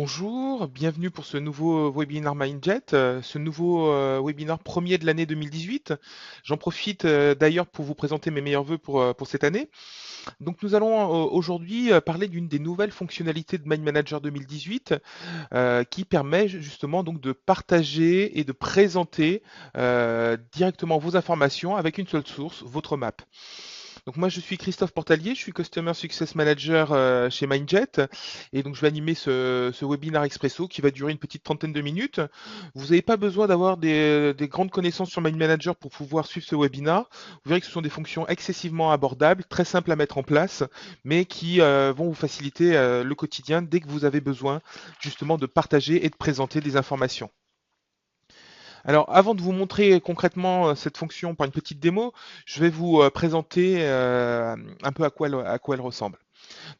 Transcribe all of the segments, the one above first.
Bonjour, bienvenue pour ce nouveau webinaire MindJet, ce nouveau webinaire premier de l'année 2018. J'en profite d'ailleurs pour vous présenter mes meilleurs vœux pour cette année. Donc nous allons aujourd'hui parler d'une des nouvelles fonctionnalités de Mind Manager 2018 qui permet justement donc de partager et de présenter directement vos informations avec une seule source, votre map. Donc moi je suis Christophe Portalier, je suis Customer Success Manager chez MindJet et donc je vais animer ce webinaire expresso qui va durer une petite trentaine de minutes. Vous n'avez pas besoin d'avoir des grandes connaissances sur Mind Manager pour pouvoir suivre ce webinaire. Vous verrez que ce sont des fonctions excessivement abordables, très simples à mettre en place, mais qui vont vous faciliter le quotidien dès que vous avez besoin justement de partager et de présenter des informations. Alors, avant de vous montrer concrètement cette fonction par une petite démo, je vais vous présenter un peu à quoi elle ressemble.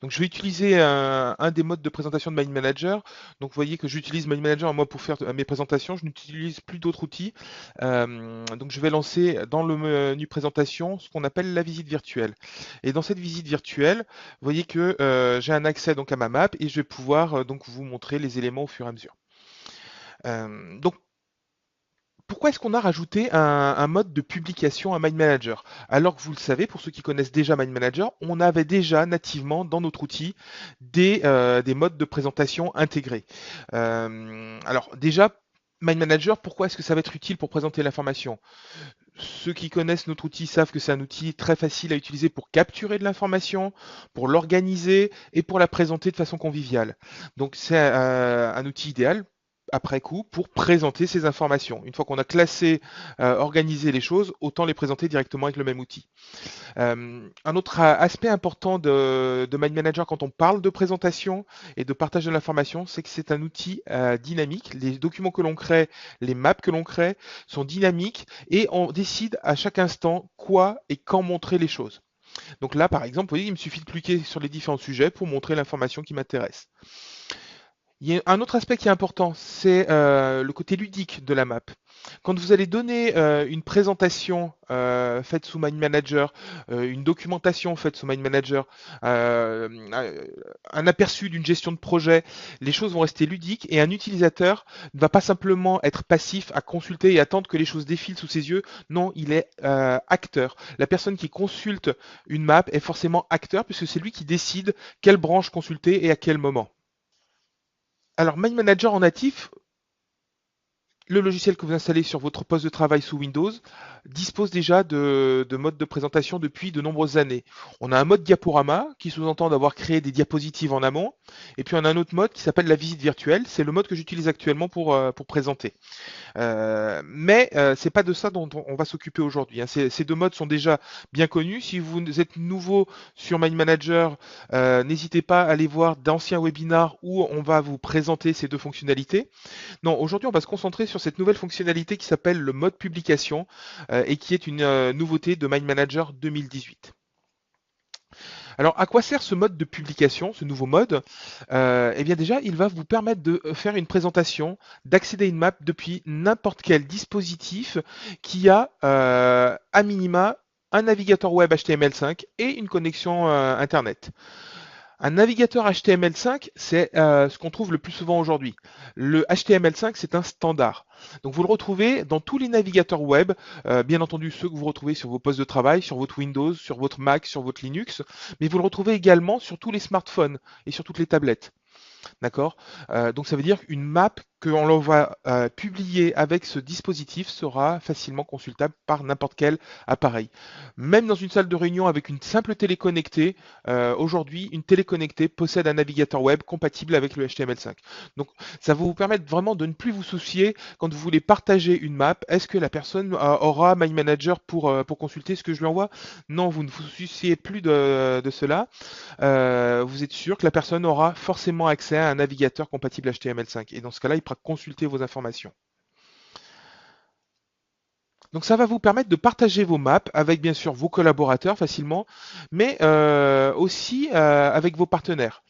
Donc, je vais utiliser un des modes de présentation de Mind Manager. Donc, vous voyez que j'utilise Mind Manager moi pour faire mes présentations. Je n'utilise plus d'autres outils. Donc, je vais lancer dans le menu présentation ce qu'on appelle la visite virtuelle. Et dans cette visite virtuelle, vous voyez que j'ai un accès donc à ma map et je vais pouvoir donc vous montrer les éléments au fur et à mesure. Donc, pourquoi est-ce qu'on a rajouté un mode de publication à Mind Manager? Alors que vous le savez, pour ceux qui connaissent déjà Mind Manager, on avait déjà nativement dans notre outil des modes de présentation intégrés. Alors déjà, Mind Manager, pourquoi est-ce que ça va être utile pour présenter l'information? Ceux qui connaissent notre outil savent que c'est un outil très facile à utiliser pour capturer de l'information, pour l'organiser et pour la présenter de façon conviviale. Donc c'est un outil idéal après coup pour présenter ces informations. Une fois qu'on a classé, organisé les choses, autant les présenter directement avec le même outil. Un autre aspect important de Mind Manager quand on parle de présentation et de partage de l'information, c'est que c'est un outil dynamique. Les documents que l'on crée, les maps que l'on crée sont dynamiques et on décide à chaque instant quoi et quand montrer les choses. Donc là, par exemple, vous voyez, il me suffit de cliquer sur les différents sujets pour montrer l'information qui m'intéresse. Il y a un autre aspect qui est important, c'est le côté ludique de la map. Quand vous allez donner une présentation faite sous Mind Manager, une documentation faite sous Mind Manager, euh, un aperçu d'une gestion de projet, les choses vont rester ludiques et un utilisateur ne va pas simplement être passif à consulter et attendre que les choses défilent sous ses yeux. Non, il est acteur. La personne qui consulte une map est forcément acteur puisque c'est lui qui décide quelle branche consulter et à quel moment. Alors, Mind Manager en natif, le logiciel que vous installez sur votre poste de travail sous Windows dispose déjà de modes de présentation depuis de nombreuses années. On a un mode diaporama qui sous-entend d'avoir créé des diapositives en amont, et puis on a un autre mode qui s'appelle la visite virtuelle. C'est le mode que j'utilise actuellement pour présenter. Mais c'est pas de ça dont on va s'occuper aujourd'hui, hein. Ces deux modes sont déjà bien connus. Si vous êtes nouveau sur Mind Manager, n'hésitez pas à aller voir d'anciens webinars où on va vous présenter ces deux fonctionnalités. Non, aujourd'hui, on va se concentrer sur cette nouvelle fonctionnalité qui s'appelle le mode publication et qui est une nouveauté de Mind Manager 2018. Alors, à quoi sert ce mode de publication, ce nouveau mode? Eh bien déjà, il va vous permettre de faire une présentation, d'accéder à une map depuis n'importe quel dispositif qui a à minima un navigateur web HTML5 et une connexion Internet. Un navigateur HTML5, c'est ce qu'on trouve le plus souvent aujourd'hui. Le HTML5, c'est un standard. Donc vous le retrouvez dans tous les navigateurs web, bien entendu ceux que vous retrouvez sur vos postes de travail, sur votre Windows, sur votre Mac, sur votre Linux, mais vous le retrouvez également sur tous les smartphones et sur toutes les tablettes. D'accord. Donc ça veut dire qu'une map que l'on va publier avec ce dispositif sera facilement consultable par n'importe quel appareil. Même dans une salle de réunion avec une simple télé connectée, aujourd'hui, une télé connectée possède un navigateur web compatible avec le HTML5. Donc ça va vous permettre vraiment de ne plus vous soucier quand vous voulez partager une map. Est-ce que la personne aura My Manager pour consulter ce que je lui envoie? Non, vous ne vous souciez plus de cela. Vous êtes sûr que la personne aura forcément accès à un navigateur compatible HTML5. Et dans ce cas-là, il pourra consulter vos informations. Donc ça va vous permettre de partager vos maps avec bien sûr vos collaborateurs facilement, mais aussi avec vos partenaires.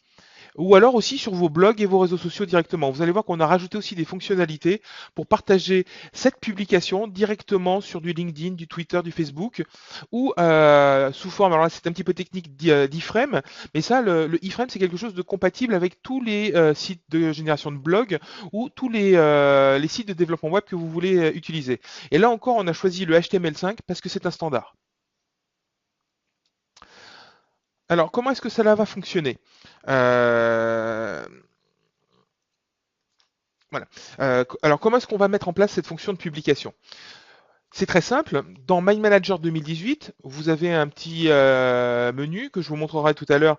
ou alors aussi sur vos blogs et vos réseaux sociaux directement. Vous allez voir qu'on a rajouté aussi des fonctionnalités pour partager cette publication directement sur du LinkedIn, du Twitter, du Facebook, ou sous forme, alors là c'est un petit peu technique d'iframe, mais ça, le iframe, c'est quelque chose de compatible avec tous les sites de génération de blogs ou tous les sites de développement web que vous voulez utiliser. Et là encore, on a choisi le HTML5 parce que c'est un standard. Alors, comment est-ce que cela va fonctionner? Euh, Voilà. Alors, comment est-ce qu'on va mettre en place cette fonction de publication? C'est très simple. Dans My Manager 2018, vous avez un petit menu que je vous montrerai tout à l'heure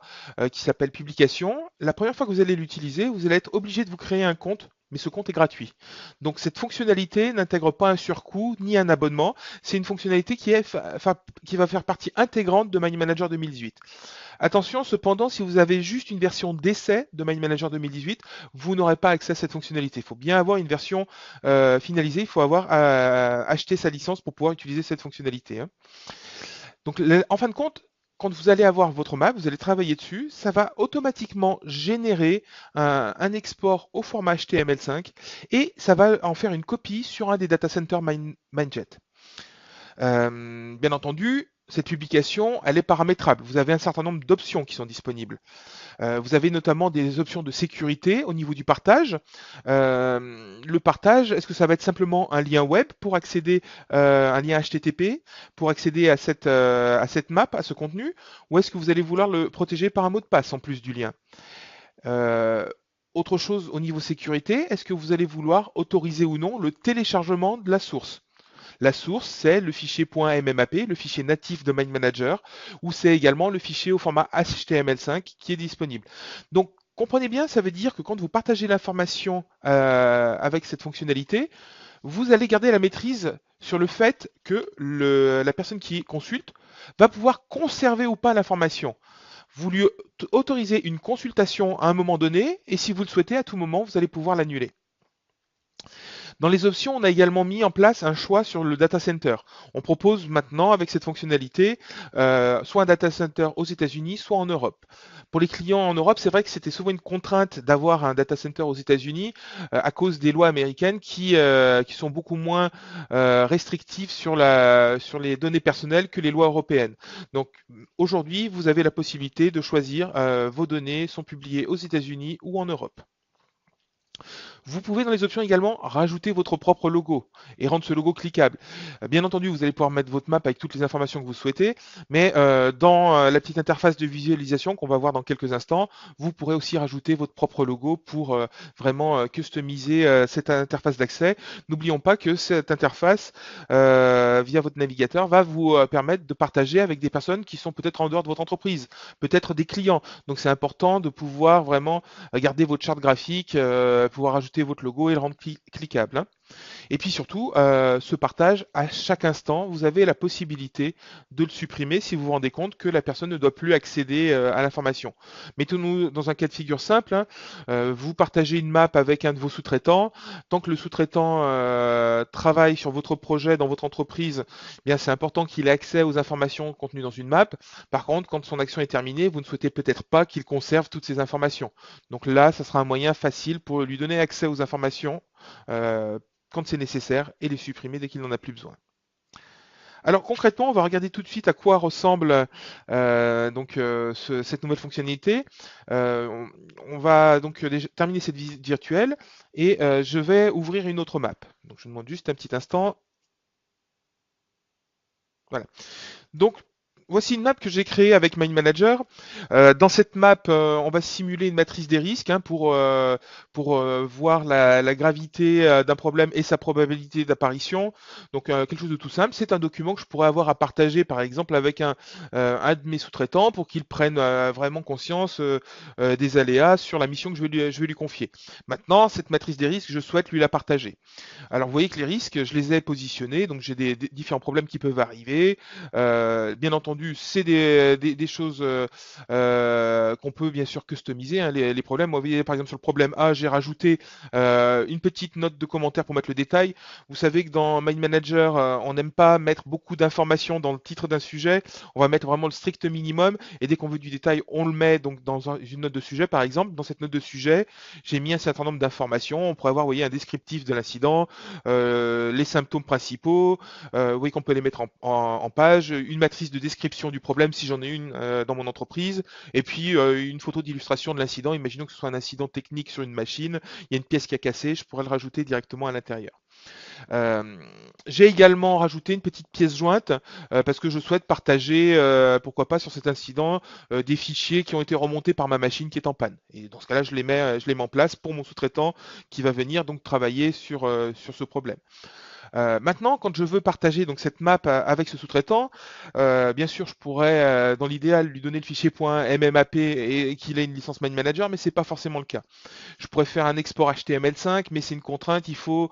qui s'appelle Publication. La première fois que vous allez l'utiliser, vous allez être obligé de vous créer un compte, mais ce compte est gratuit. Donc cette fonctionnalité n'intègre pas un surcoût ni un abonnement. C'est une fonctionnalité qui va faire partie intégrante de My Manager 2018. Attention, cependant, si vous avez juste une version d'essai de My Manager 2018, vous n'aurez pas accès à cette fonctionnalité. Il faut bien avoir une version finalisée, il faut avoir acheté sa licence pour pouvoir utiliser cette fonctionnalité, hein. Donc, en fin de compte, quand vous allez avoir votre map, vous allez travailler dessus, ça va automatiquement générer un export au format HTML5 et ça va en faire une copie sur un des data centers MindJet. Bien entendu, cette publication, elle est paramétrable. Vous avez un certain nombre d'options qui sont disponibles. Vous avez notamment des options de sécurité au niveau du partage. Le partage, est-ce que ça va être simplement un lien web pour accéder, un lien HTTP pour accéder à cette map, à ce contenu, ou est-ce que vous allez vouloir le protéger par un mot de passe en plus du lien? Euh, Autre chose au niveau sécurité, est-ce que vous allez vouloir autoriser ou non le téléchargement de la source? La source, c'est le fichier .mmap, le fichier natif de MindManager, ou c'est également le fichier au format HTML5 qui est disponible. Donc, comprenez bien, ça veut dire que quand vous partagez l'information avec cette fonctionnalité, vous allez garder la maîtrise sur le fait que la personne qui consulte va pouvoir conserver ou pas l'information. Vous lui autorisez une consultation à un moment donné, et si vous le souhaitez, à tout moment, vous allez pouvoir l'annuler. Dans les options, on a également mis en place un choix sur le data center. On propose maintenant, avec cette fonctionnalité, soit un data center aux États-Unis, soit en Europe. Pour les clients en Europe, c'est vrai que c'était souvent une contrainte d'avoir un data center aux États-Unis à cause des lois américaines qui sont beaucoup moins restrictives sur les données personnelles que les lois européennes. Donc aujourd'hui, vous avez la possibilité de choisir vos données sont publiées aux États-Unis ou en Europe. Vous pouvez dans les options également rajouter votre propre logo et rendre ce logo cliquable. Bien entendu, vous allez pouvoir mettre votre map avec toutes les informations que vous souhaitez, mais dans la petite interface de visualisation qu'on va voir dans quelques instants, vous pourrez aussi rajouter votre propre logo pour vraiment customiser cette interface d'accès. N'oublions pas que cette interface, via votre navigateur, va vous permettre de partager avec des personnes qui sont peut-être en dehors de votre entreprise, peut-être des clients. Donc c'est important de pouvoir vraiment garder votre charte graphique, pouvoir ajouter votre logo et le rendre cliquable, hein. Et puis surtout, ce partage, à chaque instant, vous avez la possibilité de le supprimer si vous vous rendez compte que la personne ne doit plus accéder à l'information. Mettons-nous dans un cas de figure simple, hein, vous partagez une map avec un de vos sous-traitants. Tant que le sous-traitant travaille sur votre projet dans votre entreprise, eh bien c'est important qu'il ait accès aux informations contenues dans une map. Par contre, quand son action est terminée, vous ne souhaitez peut-être pas qu'il conserve toutes ces informations. Donc là, ça sera un moyen facile pour lui donner accès aux informations euh, quand c'est nécessaire et les supprimer dès qu'il n'en a plus besoin. Alors concrètement, on va regarder tout de suite à quoi ressemble cette nouvelle fonctionnalité. On va donc déjà terminer cette visite virtuelle et je vais ouvrir une autre map. Donc je vous demande juste un petit instant. Voilà. Donc voici une map que j'ai créée avec MindManager. Dans cette map, on va simuler une matrice des risques, hein, pour voir la gravité d'un problème et sa probabilité d'apparition. Donc quelque chose de tout simple. C'est un document que je pourrais avoir à partager, par exemple, avec un de mes sous-traitants pour qu'il prenne vraiment conscience des aléas sur la mission que je vais lui confier. Maintenant, cette matrice des risques, je souhaite lui la partager. Alors vous voyez que les risques, je les ai positionnés, donc j'ai des différents problèmes qui peuvent arriver. Bien entendu, entendu, c'est des choses qu'on peut bien sûr customiser, hein, les problèmes. Moi, vous voyez, par exemple, sur le problème A, j'ai rajouté une petite note de commentaire pour mettre le détail. Vous savez que dans Mind Manager, on n'aime pas mettre beaucoup d'informations dans le titre d'un sujet. On va mettre vraiment le strict minimum. Et dès qu'on veut du détail, on le met donc dans une note de sujet, par exemple. Dans cette note de sujet, j'ai mis un certain nombre d'informations. On pourrait avoir, vous voyez, un descriptif de l'incident, les symptômes principaux. Vous voyez qu'on peut les mettre en page, une matrice de description du problème si j'en ai une dans mon entreprise, et puis une photo d'illustration de l'incident. Imaginons que ce soit un incident technique sur une machine, il y a une pièce qui a cassé, je pourrais le rajouter directement à l'intérieur. Euh, j'ai également rajouté une petite pièce jointe parce que je souhaite partager, pourquoi pas sur cet incident, des fichiers qui ont été remontés par ma machine qui est en panne. Et dans ce cas-là, je les mets en place pour mon sous-traitant qui va venir donc travailler sur ce problème. Maintenant, quand je veux partager donc cette map avec ce sous-traitant, bien sûr, je pourrais, dans l'idéal, lui donner le fichier .mmap et qu'il ait une licence Mind Manager, mais c'est pas forcément le cas. Je pourrais faire un export HTML5, mais c'est une contrainte. Il faut,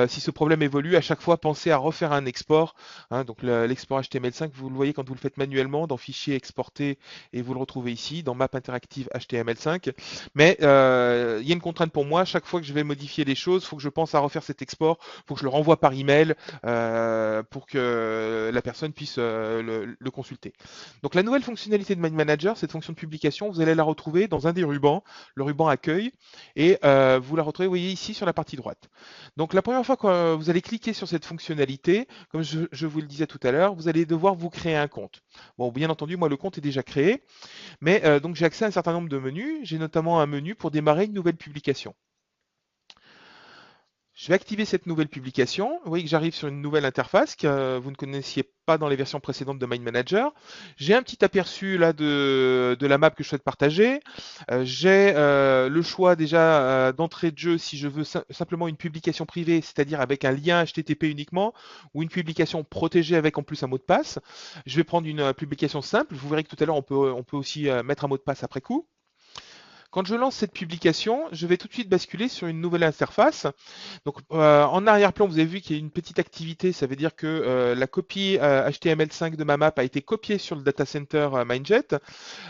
si ce problème évolue, à chaque fois penser à refaire un export. Hein, donc l'export HTML5, vous le voyez quand vous le faites manuellement dans Fichier exporté et vous le retrouvez ici dans Map interactive HTML5. Mais il y a une contrainte pour moi. Chaque fois que je vais modifier les choses, il faut que je pense à refaire cet export. Il faut que je le renvoie par email pour que la personne puisse le consulter. Donc la nouvelle fonctionnalité de Mind Manager, cette fonction de publication, vous allez la retrouver dans un des rubans, le ruban accueil, et vous la retrouvez, vous voyez, ici sur la partie droite. Donc la première fois que vous allez cliquer sur cette fonctionnalité, comme je vous le disais tout à l'heure, vous allez devoir vous créer un compte. Bon, bien entendu, moi le compte est déjà créé, mais donc j'ai accès à un certain nombre de menus. J'ai notamment un menu pour démarrer une nouvelle publication. Je vais activer cette nouvelle publication. Vous voyez que j'arrive sur une nouvelle interface que vous ne connaissiez pas dans les versions précédentes de Mind Manager. J'ai un petit aperçu là de la map que je souhaite partager. J'ai le choix déjà d'entrée de jeu si je veux simplement une publication privée, c'est-à-dire avec un lien HTTP uniquement, ou une publication protégée avec en plus un mot de passe. Je vais prendre une publication simple. Vous verrez que tout à l'heure on peut aussi mettre un mot de passe après coup. Quand je lance cette publication, je vais tout de suite basculer sur une nouvelle interface. Donc en arrière-plan, vous avez vu qu'il y a une petite activité, ça veut dire que la copie HTML5 de ma map a été copiée sur le data center Mindjet.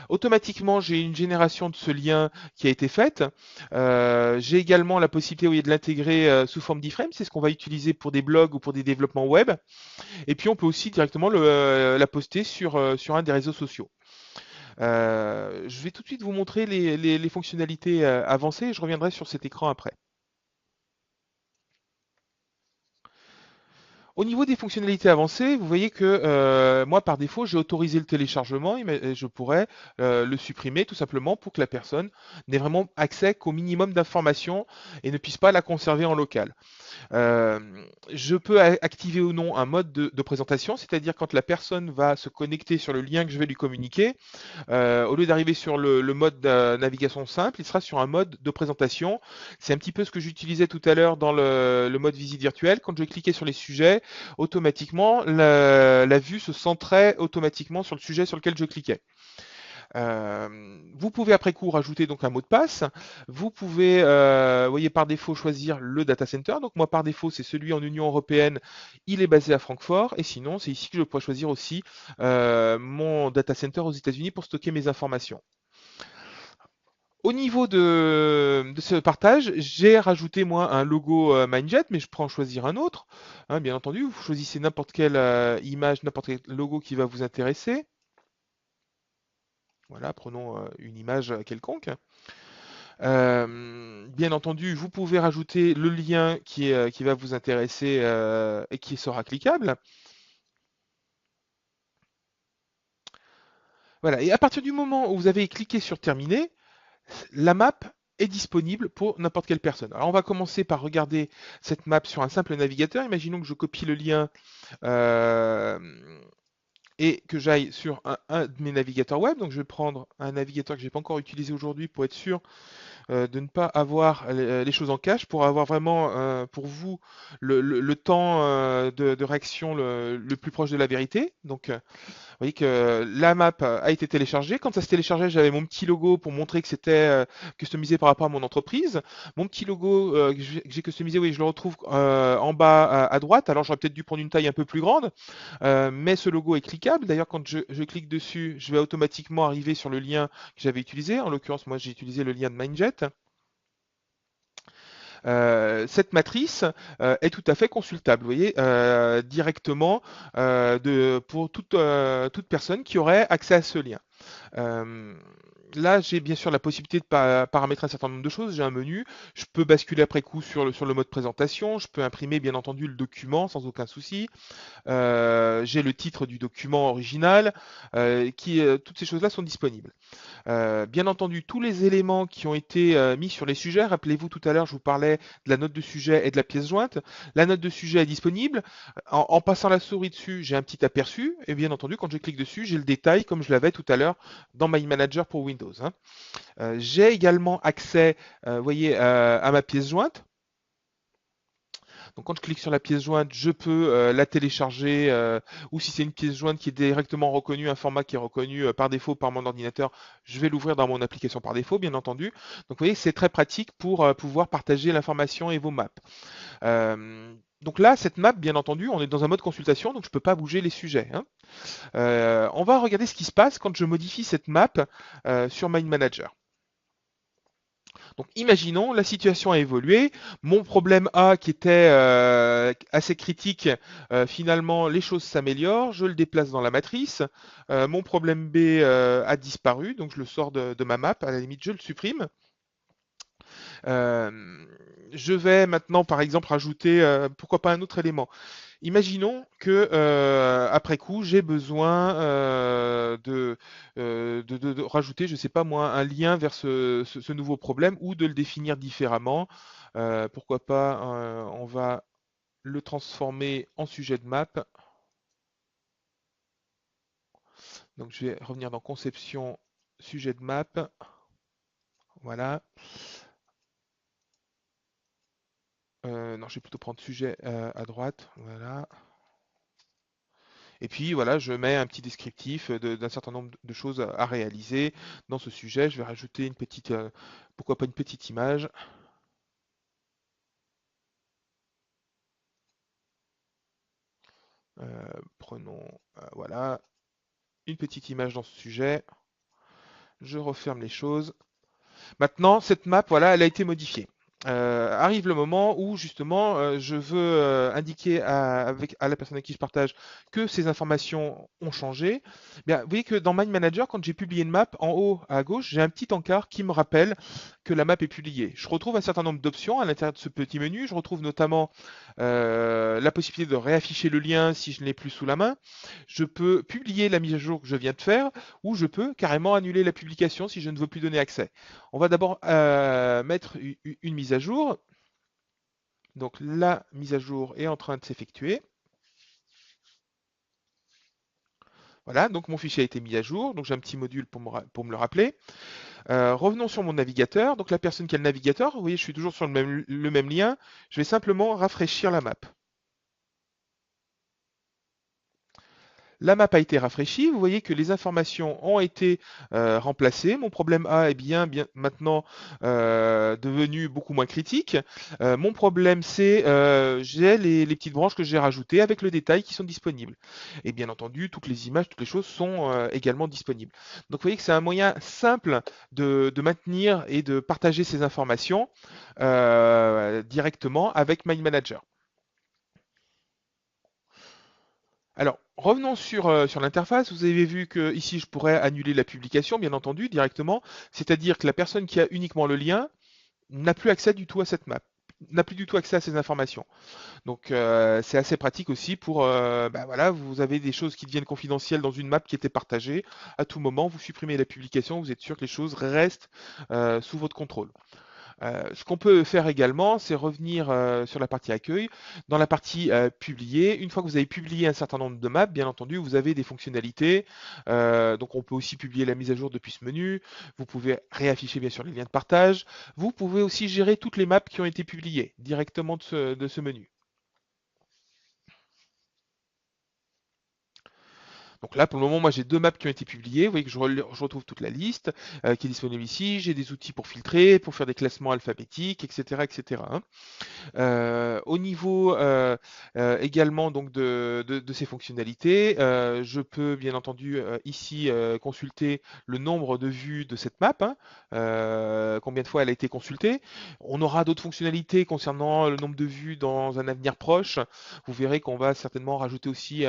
Automatiquement, j'ai une génération de ce lien qui a été faite. J'ai également la possibilité, vous voyez, de l'intégrer sous forme d'iframe, c'est ce qu'on va utiliser pour des blogs ou pour des développements web. Et puis on peut aussi directement la poster sur un des réseaux sociaux. Je vais tout de suite vous montrer les fonctionnalités avancées et je reviendrai sur cet écran après. Au niveau des fonctionnalités avancées, vous voyez que moi, par défaut, j'ai autorisé le téléchargement et je pourrais le supprimer tout simplement pour que la personne n'ait vraiment accès qu'au minimum d'informations et ne puisse pas la conserver en local. Euh, je peux activer ou non un mode de présentation, c'est-à-dire quand la personne va se connecter sur le lien que je vais lui communiquer, au lieu d'arriver sur le mode de navigation simple, il sera sur un mode de présentation. C'est un petit peu ce que j'utilisais tout à l'heure dans le mode visite virtuelle. Quand je cliquais sur les sujets, automatiquement, la vue se centrait automatiquement sur le sujet sur lequel je cliquais. Vous pouvez après coup rajouter donc un mot de passe. Vous pouvez, vous voyez, par défaut choisir le data center. Donc moi par défaut c'est celui en Union européenne. Il est basé à Francfort. Et sinon c'est ici que je pourrais choisir aussi mon data center aux États-Unis pour stocker mes informations. Au niveau de ce partage, j'ai rajouté moi un logo Mindjet, mais je peux en choisir un autre. Hein, bien entendu, vous choisissez n'importe quelle image, n'importe quel logo qui va vous intéresser. Voilà, prenons une image quelconque. Bien entendu, vous pouvez rajouter le lien qui va vous intéresser et qui sera cliquable. Voilà, et à partir du moment où vous avez cliqué sur terminer, la map est disponible pour n'importe quelle personne. Alors on va commencer par regarder cette map sur un simple navigateur. Imaginons que je copie le lien euh, et que j'aille sur un de mes navigateurs web. Donc je vais prendre un navigateur que je n'ai pas encore utilisé aujourd'hui pour être sûr de ne pas avoir les choses en cache, pour avoir vraiment pour vous le temps de réaction le plus proche de la vérité. Donc Vous voyez que la map a été téléchargée. Quand ça se téléchargeait, j'avais mon petit logo pour montrer que c'était customisé par rapport à mon entreprise. Mon petit logo que j'ai customisé, oui, je le retrouve en bas à droite. Alors j'aurais peut-être dû prendre une taille un peu plus grande, mais ce logo est cliquable. D'ailleurs, quand je clique dessus, je vais automatiquement arriver sur le lien que j'avais utilisé. En l'occurrence, moi j'ai utilisé le lien de Mindjet. Cette matrice est tout à fait consultable, vous voyez, directement pour toute personne qui aurait accès à ce lien. Euh, Là, j'ai bien sûr la possibilité de paramétrer un certain nombre de choses. J'ai un menu, je peux basculer après coup sur le mode présentation, je peux imprimer bien entendu le document sans aucun souci. J'ai le titre du document original, toutes ces choses-là sont disponibles. Bien entendu, tous les éléments qui ont été mis sur les sujets, rappelez-vous tout à l'heure, je vous parlais de la note de sujet et de la pièce jointe. La note de sujet est disponible. En passant la souris dessus, j'ai un petit aperçu. Et bien entendu, quand je clique dessus, j'ai le détail comme je l'avais tout à l'heure dans My Manager pour Windows, hein. J'ai également accès, vous voyez, à ma pièce jointe. Donc quand je clique sur la pièce jointe, je peux la télécharger ou si c'est une pièce jointe qui est directement reconnue, un format qui est reconnu par défaut par mon ordinateur, je vais l'ouvrir dans mon application par défaut, bien entendu. Donc vous voyez, c'est très pratique pour pouvoir partager l'information et vos maps. Donc là, cette map, bien entendu, on est dans un mode consultation, donc je ne peux pas bouger les sujets, hein. On va regarder ce qui se passe quand je modifie cette map sur Mind Manager. Donc imaginons, la situation a évolué, mon problème A qui était assez critique, finalement les choses s'améliorent, je le déplace dans la matrice, mon problème B a disparu, donc je le sors de ma map, à la limite je le supprime. Euh, je vais maintenant par exemple rajouter, pourquoi pas un autre élément. Imaginons que après coup j'ai besoin de rajouter, je sais pas moi, un lien vers ce nouveau problème ou de le définir différemment. Pourquoi pas, on va le transformer en sujet de map. Donc je vais revenir dans conception, sujet de map. Voilà. Non, je vais plutôt prendre sujet à droite. Voilà. Et puis voilà, je mets un petit descriptif d'un certain nombre de choses à réaliser dans ce sujet. Je vais rajouter une petite, pourquoi pas une petite image. Prenons, voilà, une petite image dans ce sujet. Je referme les choses. Maintenant, cette map, voilà, elle a été modifiée. Arrive le moment où justement je veux indiquer à la personne avec qui je partage que ces informations ont changé. Bien, vous voyez que dans Mind Manager, quand j'ai publié une map, en haut à gauche, j'ai un petit encart qui me rappelle que la map est publiée. Je retrouve un certain nombre d'options à l'intérieur de ce petit menu. Je retrouve notamment la possibilité de réafficher le lien si je ne l'ai plus sous la main. Je peux publier la mise à jour que je viens de faire ou je peux carrément annuler la publication si je ne veux plus donner accès. On va d'abord mettre une mise à jour. Donc la mise à jour est en train de s'effectuer. Voilà, donc mon fichier a été mis à jour. Donc j'ai un petit module pour me le rappeler. Revenons sur mon navigateur. Donc la personne qui a le navigateur, vous voyez, je suis toujours sur le même lien. Je vais simplement rafraîchir la map. La map a été rafraîchie, vous voyez que les informations ont été remplacées. Mon problème A est bien maintenant devenu beaucoup moins critique. Mon problème C, j'ai les petites branches que j'ai rajoutées avec le détail qui sont disponibles. Et bien entendu, toutes les images, toutes les choses sont également disponibles. Donc vous voyez que c'est un moyen simple de maintenir et de partager ces informations directement avec MindManager. Alors, revenons sur l'interface. Vous avez vu que ici, je pourrais annuler la publication, bien entendu, directement. C'est-à-dire que la personne qui a uniquement le lien n'a plus accès du tout à cette map, n'a plus du tout accès à ces informations. Donc, c'est assez pratique aussi pour, bah voilà, vous avez des choses qui deviennent confidentielles dans une map qui était partagée. À tout moment, vous supprimez la publication, vous êtes sûr que les choses restent sous votre contrôle. Ce qu'on peut faire également, c'est revenir sur la partie accueil. Dans la partie publier, une fois que vous avez publié un certain nombre de maps, bien entendu, vous avez des fonctionnalités. Donc on peut aussi publier la mise à jour depuis ce menu. Vous pouvez réafficher bien sûr les liens de partage. Vous pouvez aussi gérer toutes les maps qui ont été publiées directement de ce menu. Donc là, pour le moment, moi j'ai deux maps qui ont été publiées. Vous voyez que je retrouve toute la liste qui est disponible ici. J'ai des outils pour filtrer, pour faire des classements alphabétiques, etc., etc. hein. Au niveau également donc de ces fonctionnalités, je peux bien entendu ici consulter le nombre de vues de cette map, hein, combien de fois elle a été consultée. On aura d'autres fonctionnalités concernant le nombre de vues dans un avenir proche. Vous verrez qu'on va certainement rajouter aussi,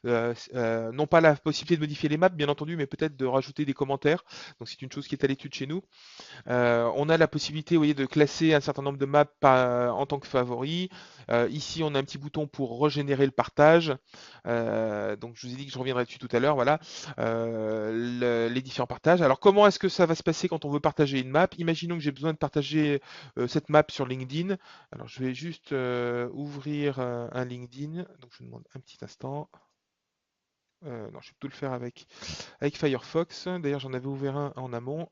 non pas la possibilité de modifier les maps, bien entendu, mais peut-être de rajouter des commentaires. Donc c'est une chose qui est à l'étude chez nous. On a la possibilité, vous voyez, de classer un certain nombre de maps en tant que favoris. Ici, on a un petit bouton pour régénérer le partage. Donc, je vous ai dit que je reviendrai dessus tout à l'heure. Voilà, les différents partages. Alors, comment est-ce que ça va se passer quand on veut partager une map? Imaginons que j'ai besoin de partager cette map sur LinkedIn. Alors, je vais juste ouvrir un LinkedIn. Donc, je vous demande un petit instant. Non, je vais tout le faire avec Firefox. D'ailleurs, j'en avais ouvert un en amont.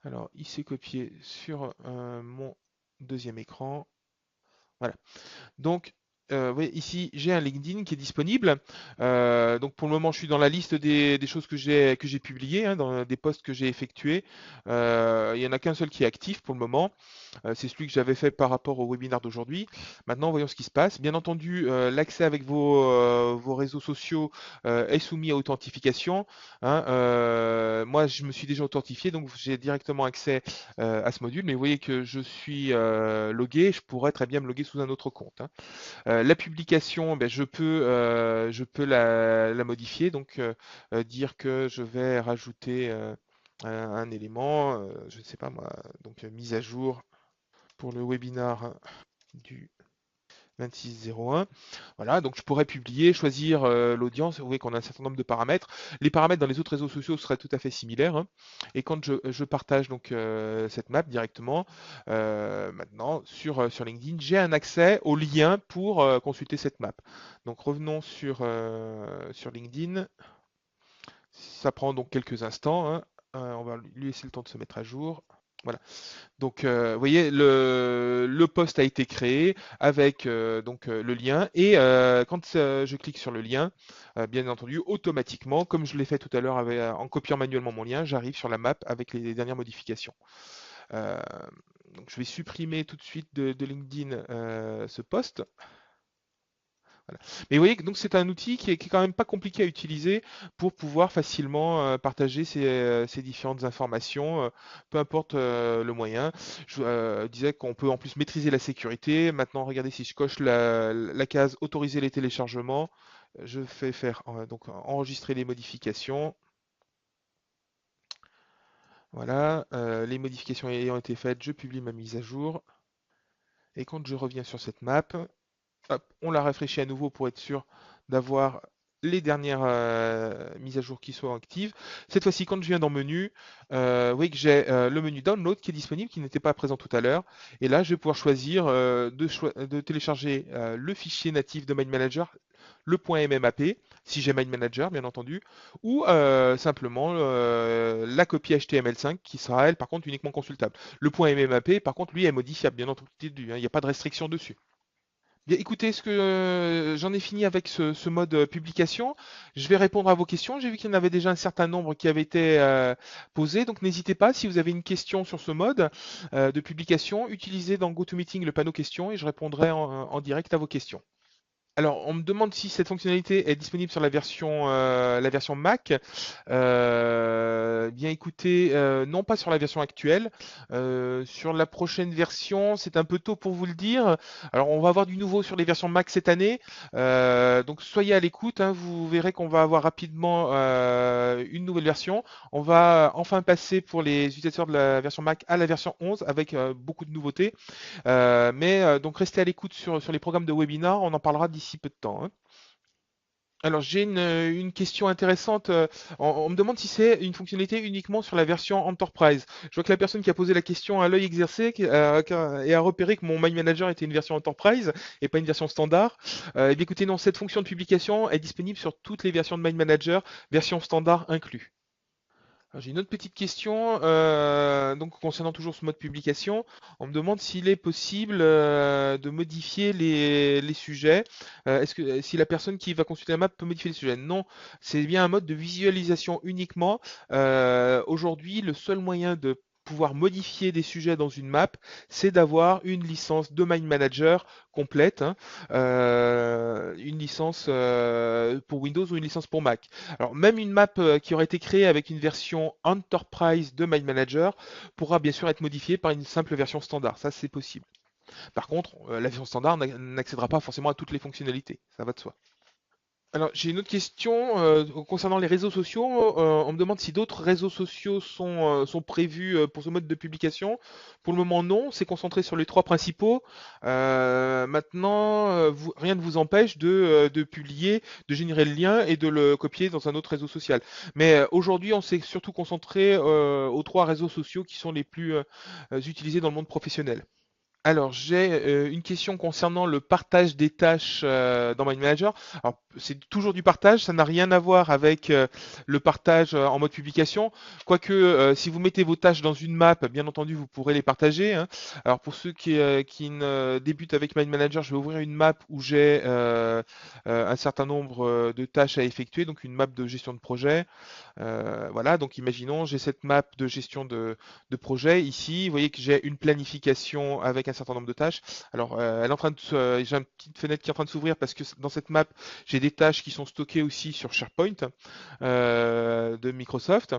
Alors, il s'est copié sur mon deuxième écran. Voilà. Donc, oui, ici, j'ai un LinkedIn qui est disponible. Donc, pour le moment, je suis dans la liste des choses que j'ai publiées, hein, dans des posts que j'ai effectués. Il n'y en a qu'un seul qui est actif pour le moment. C'est celui que j'avais fait par rapport au webinaire d'aujourd'hui. Maintenant, voyons ce qui se passe. Bien entendu, l'accès avec vos réseaux sociaux est soumis à authentification. hein. Moi, je me suis déjà authentifié, donc j'ai directement accès à ce module. Mais vous voyez que je suis logué. Je pourrais très bien me loguer sous un autre compte. hein. La publication, ben, je peux la modifier. Donc, dire que je vais rajouter un élément, je ne sais pas moi, donc mise à jour pour le webinar du 2601. Voilà, donc je pourrais publier, choisir l'audience. Vous voyez qu'on a un certain nombre de paramètres. Les paramètres dans les autres réseaux sociaux seraient tout à fait similaires. hein. Et quand je partage donc cette map directement, maintenant sur LinkedIn, j'ai un accès au lien pour consulter cette map. Donc revenons sur LinkedIn. Ça prend donc quelques instants. hein. On va lui laisser le temps de se mettre à jour. Voilà. Donc, vous voyez, le post a été créé avec donc le lien et quand je clique sur le lien, bien entendu, automatiquement, comme je l'ai fait tout à l'heure en copiant manuellement mon lien, j'arrive sur la map avec les dernières modifications. Euh, donc, je vais supprimer tout de suite de LinkedIn ce post. Voilà. Mais vous voyez que donc c'est un outil qui est quand même pas compliqué à utiliser pour pouvoir facilement partager ces différentes informations, peu importe le moyen. Je disais qu'on peut en plus maîtriser la sécurité. Maintenant, regardez si je coche la case autoriser les téléchargements, je fais faire donc enregistrer les modifications. Voilà, les modifications ayant été faites, je publie ma mise à jour. Et quand je reviens sur cette map, hop, on la rafraîchit à nouveau pour être sûr d'avoir les dernières mises à jour qui soient actives. Cette fois-ci, quand je viens dans menu, vous voyez que j'ai le menu download qui est disponible, qui n'était pas présent tout à l'heure. Et là, je vais pouvoir choisir de télécharger le fichier natif de MindManager, le .mmap, si j'ai MindManager, bien entendu, ou simplement la copie HTML5 qui sera, elle, par contre, uniquement consultable. Le .mmap, par contre, lui, est modifiable, bien entendu, hein, il n'y a pas de restriction dessus. Bien, écoutez, ce que j'en ai fini avec ce mode publication. Je vais répondre à vos questions. J'ai vu qu'il y en avait déjà un certain nombre qui avaient été posés, donc n'hésitez pas si vous avez une question sur ce mode de publication, utilisez dans GoToMeeting le panneau questions et je répondrai en direct à vos questions. Alors, on me demande si cette fonctionnalité est disponible sur la version Mac. Bien écoutez, non pas sur la version actuelle. Sur la prochaine version, c'est un peu tôt pour vous le dire. Alors, on va avoir du nouveau sur les versions Mac cette année. Donc, soyez à l'écoute. hein. Vous verrez qu'on va avoir rapidement une nouvelle version. On va enfin passer pour les utilisateurs de la version Mac à la version 11 avec beaucoup de nouveautés. Mais donc restez à l'écoute sur les programmes de webinar, on en parlera d'ici peu de temps. hein. Alors j'ai une question intéressante. On me demande si c'est une fonctionnalité uniquement sur la version Enterprise. Je vois que la personne qui a posé la question a l'œil exercé et a repéré que mon My Manager était une version Enterprise et pas une version standard. Eh bien écoutez, non, cette fonction de publication est disponible sur toutes les versions de My Manager, version standard inclus. Alors, j'ai une autre petite question, donc concernant toujours ce mode publication, on me demande s'il est possible de modifier les sujets. Est-ce que si la personne qui va consulter la map peut modifier les sujets? Non, c'est bien un mode de visualisation uniquement. Aujourd'hui, le seul moyen de pouvoir modifier des sujets dans une map, c'est d'avoir une licence Domain Manager complète, hein, une licence pour Windows ou une licence pour Mac. Alors, même une map qui aurait été créée avec une version Enterprise de My Manager pourra bien sûr être modifiée par une simple version standard. Ça, c'est possible. Par contre, la version standard n'accédera pas forcément à toutes les fonctionnalités. Ça va de soi. Alors, j'ai une autre question concernant les réseaux sociaux. On me demande si d'autres réseaux sociaux sont prévus pour ce mode de publication. Pour le moment, non. C'est concentré sur les trois principaux. Maintenant, rien ne vous empêche de publier, de générer le lien et de le copier dans un autre réseau social. Mais aujourd'hui, on s'est surtout concentré aux trois réseaux sociaux qui sont les plus utilisés dans le monde professionnel. Alors, j'ai une question concernant le partage des tâches dans My Manager. Alors, c'est toujours du partage, ça n'a rien à voir avec le partage en mode publication. Quoique, si vous mettez vos tâches dans une map, bien entendu, vous pourrez les partager, hein. Alors, pour ceux qui ne débutent avec My Manager, je vais ouvrir une map où j'ai un certain nombre de tâches à effectuer, donc une map de gestion de projet. Voilà, donc imaginons, j'ai cette map de gestion de projet ici. Vous voyez que j'ai une planification avec un certain nombre de tâches. Alors, elle est en train de j'ai une petite fenêtre qui est en train de s'ouvrir parce que dans cette map, j'ai des tâches qui sont stockées aussi sur SharePoint de Microsoft.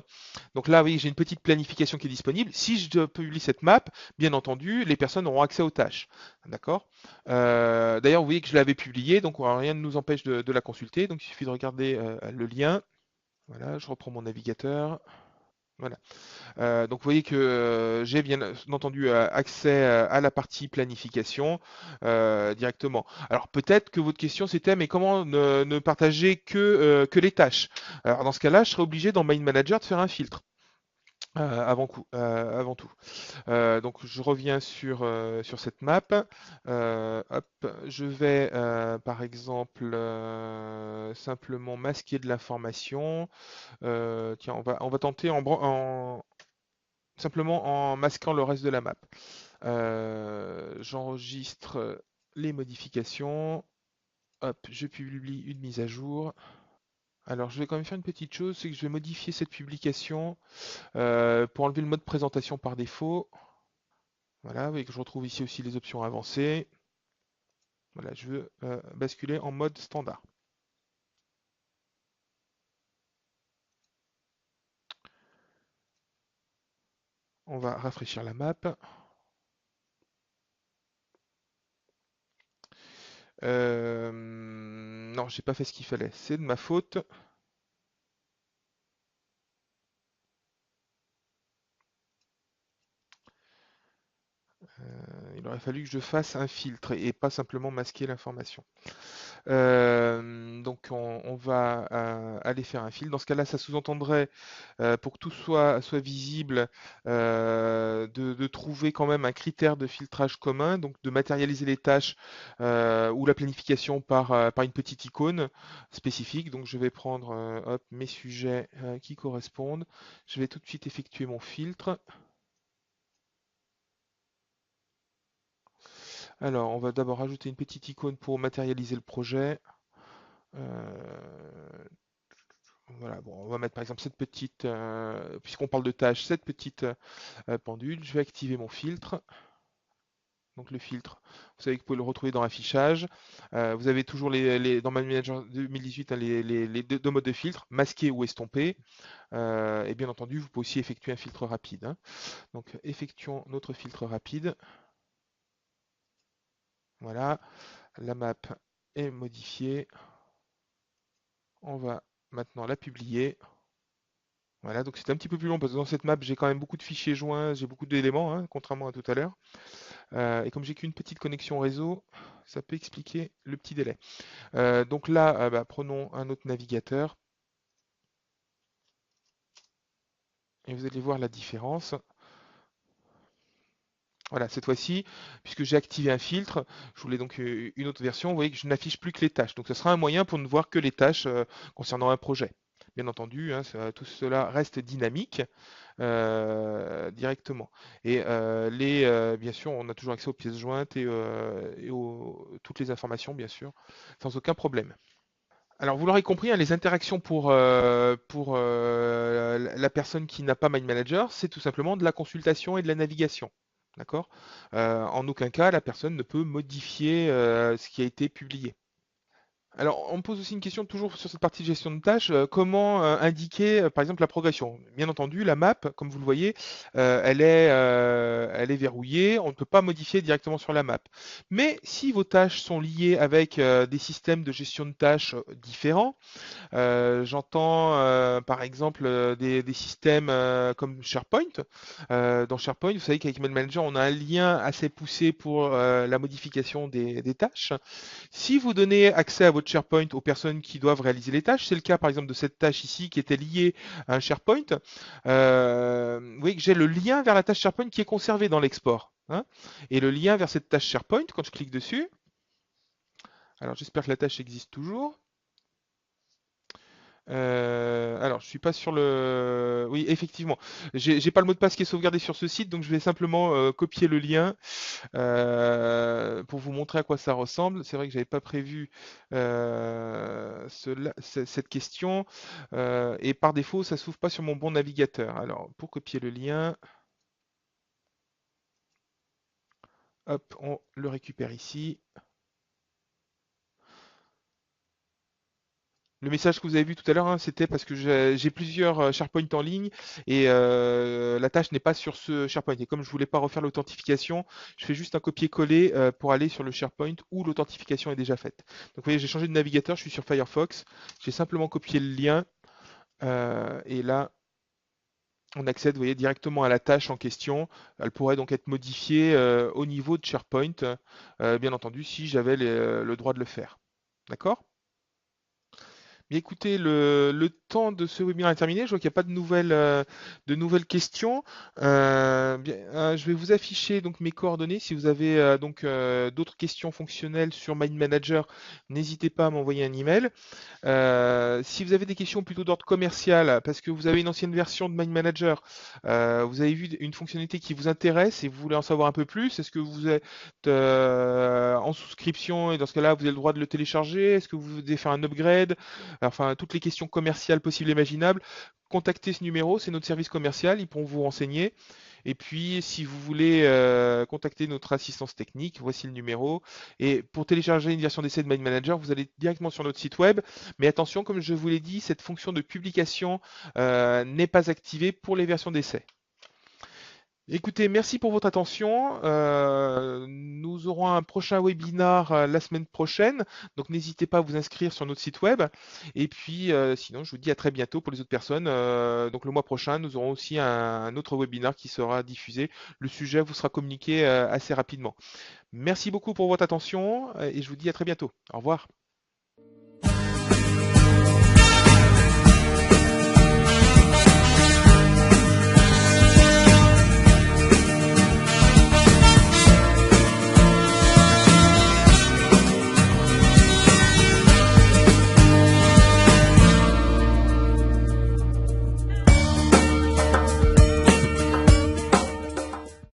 Donc là, oui, j'ai une petite planification qui est disponible. Si je publie cette map, bien entendu, les personnes auront accès aux tâches. D'accord. D'ailleurs, vous voyez que je l'avais publiée, donc rien ne nous empêche de la consulter. Donc, il suffit de regarder le lien. Voilà, je reprends mon navigateur. Voilà. Donc vous voyez que j'ai bien entendu accès à la partie planification directement. Alors peut-être que votre question c'était mais comment ne partager que les tâches? Alors dans ce cas-là, je serais obligé dans Main Manager de faire un filtre. Avant tout. Donc je reviens sur cette map. Hop, je vais par exemple simplement masquer de l'information. Tiens, on va tenter simplement en masquant le reste de la map. J'enregistre les modifications. Hop, je publie une mise à jour. Alors, je vais quand même faire une petite chose, c'est que je vais modifier cette publication pour enlever le mode présentation par défaut. Voilà, vous voyez que je retrouve ici aussi les options avancées. Voilà, je veux basculer en mode standard. On va rafraîchir la map. Non, j'ai pas fait ce qu'il fallait. C'est de ma faute. Il aurait fallu que je fasse un filtre et pas simplement masquer l'information. Donc on va aller faire un filtre. Dans ce cas-là, ça sous-entendrait, pour que tout soit visible, de trouver quand même un critère de filtrage commun, donc de matérialiser les tâches ou la planification par une petite icône spécifique. Donc je vais prendre hop, mes sujets qui correspondent. Je vais tout de suite effectuer mon filtre. Alors, on va d'abord ajouter une petite icône pour matérialiser le projet. Voilà, bon, on va mettre par exemple cette petite, puisqu'on parle de tâches, cette petite pendule. Je vais activer mon filtre. Donc le filtre, vous savez que vous pouvez le retrouver dans l'affichage. Vous avez toujours dans My Manager 2018 hein, les deux modes de filtre, masquer ou estomper. Et bien entendu, vous pouvez aussi effectuer un filtre rapide, hein. Donc effectuons notre filtre rapide. Voilà, la map est modifiée. On va maintenant la publier. Voilà, donc c'est un petit peu plus long parce que dans cette map, j'ai quand même beaucoup de fichiers joints, j'ai beaucoup d'éléments, hein, contrairement à tout à l'heure. Et comme j'ai qu'une petite connexion réseau, ça peut expliquer le petit délai. Donc là, bah, prenons un autre navigateur et vous allez voir la différence. Voilà, cette fois-ci, puisque j'ai activé un filtre, je voulais donc une autre version, vous voyez que je n'affiche plus que les tâches. Donc ce sera un moyen pour ne voir que les tâches concernant un projet. bien entendu, hein, tout cela reste dynamique directement. Et bien sûr, on a toujours accès aux pièces jointes et toutes les informations, bien sûr, sans aucun problème. Alors, vous l'aurez compris, hein, les interactions pour la personne qui n'a pas Mind Manager, c'est tout simplement de la consultation et de la navigation. D'accord? En aucun cas, la personne ne peut modifier ce qui a été publié. Alors, on me pose aussi une question toujours sur cette partie de gestion de tâches. Comment indiquer, par exemple, la progression? Bien entendu, la map, comme vous le voyez, elle est verrouillée. On ne peut pas modifier directement sur la map. Mais si vos tâches sont liées avec des systèmes de gestion de tâches différents, j'entends par exemple des systèmes comme SharePoint. Dans SharePoint, vous savez qu'avec Mail Manager, on a un lien assez poussé pour la modification des tâches. Si vous donnez accès à votre SharePoint aux personnes qui doivent réaliser les tâches, c'est le cas par exemple de cette tâche ici qui était liée à un SharePoint, vous voyez que j'ai le lien vers la tâche SharePoint qui est conservé dans l'export, hein. Et le lien vers cette tâche SharePoint, quand je clique dessus, alors j'espère que la tâche existe toujours. Alors, je suis pas sur le. Oui, effectivement, j'ai pas le mot de passe qui est sauvegardé sur ce site, donc je vais simplement copier le lien pour vous montrer à quoi ça ressemble. C'est vrai que j'avais pas prévu cette question et par défaut, ça s'ouvre pas sur mon bon navigateur. Alors, pour copier le lien, hop, on le récupère ici. Le message que vous avez vu tout à l'heure, hein, c'était parce que j'ai plusieurs SharePoint en ligne et la tâche n'est pas sur ce SharePoint. Et comme je voulais pas refaire l'authentification, je fais juste un copier-coller pour aller sur le SharePoint où l'authentification est déjà faite. Donc vous voyez, j'ai changé de navigateur, je suis sur Firefox. J'ai simplement copié le lien et là, on accède, vous voyez, directement à la tâche en question. Elle pourrait donc être modifiée au niveau de SharePoint, bien entendu, si j'avais le droit de le faire. D'accord? Bien écoutez, le temps de ce webinaire est terminé. Je vois qu'il n'y a pas de nouvelles questions. Je vais vous afficher donc mes coordonnées. Si vous avez d'autres questions fonctionnelles sur Mind Manager, n'hésitez pas à m'envoyer un email. Si vous avez des questions plutôt d'ordre commercial, parce que vous avez une ancienne version de Mind Manager, vous avez vu une fonctionnalité qui vous intéresse et vous voulez en savoir un peu plus, est-ce que vous êtes en souscription et dans ce cas-là, vous avez le droit de le télécharger? Est-ce que vous voulez faire un upgrade? Enfin, toutes les questions commerciales possibles et imaginables, contactez ce numéro, c'est notre service commercial, ils pourront vous renseigner. Et puis, si vous voulez contacter notre assistance technique, voici le numéro. Et pour télécharger une version d'essai de Mind Manager, vous allez directement sur notre site web. Mais attention, comme je vous l'ai dit, cette fonction de publication n'est pas activée pour les versions d'essai. Écoutez, merci pour votre attention. Nous aurons un prochain webinar la semaine prochaine, donc n'hésitez pas à vous inscrire sur notre site web. Et puis, sinon, je vous dis à très bientôt pour les autres personnes. Donc le mois prochain, nous aurons aussi un autre webinar qui sera diffusé. Le sujet vous sera communiqué assez rapidement. Merci beaucoup pour votre attention et je vous dis à très bientôt. Au revoir.